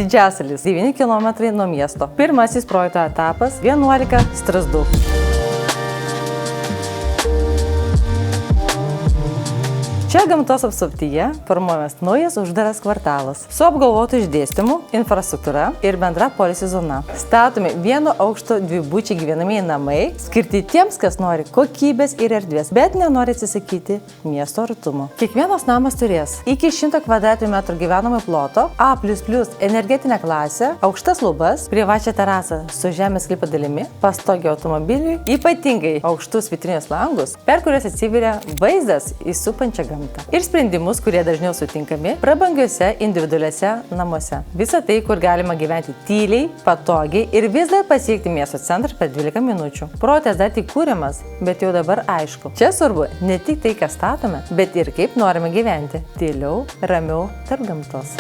Didžiasalis 9 km nuo miesto. Pirmasis projekto etapas 11 strazdų. Čia gamtos apsuptyje formuojamas naujas uždaras kvartalas su apgalvotu išdėstymu, infrastruktūra ir bendra poilsio zona. Statomi vieno aukšto dvibučiai gyvenamieji namai, skirti tiems, kas nori kokybės ir erdvės, bet nenori atsisakyti miesto artumo. Kiekvienas namas turės iki 100 m² gyvenamą ploto, A++ energetinę klasę, aukštas lubas, privačią terasą su žemės sklypo dalimi, pastogį automobiliui, ypatingai aukštus vitrinės langus, per kuriuos atsiveria vaizdas į supančią gamtą. Ir sprendimus, kurie dažniau sutinkami prabangiuose individualiuose namuose. Visa tai, kur galima gyventi tyliai, patogiai ir vis dar pasiekti miesto centrą per 12 minučių. Projektas dar tik kūriamas, bet jau dabar aišku. Čia svarbu ne tik tai, ką statome, bet ir kaip norime gyventi. Tyliau, ramiau, tarp gamtos.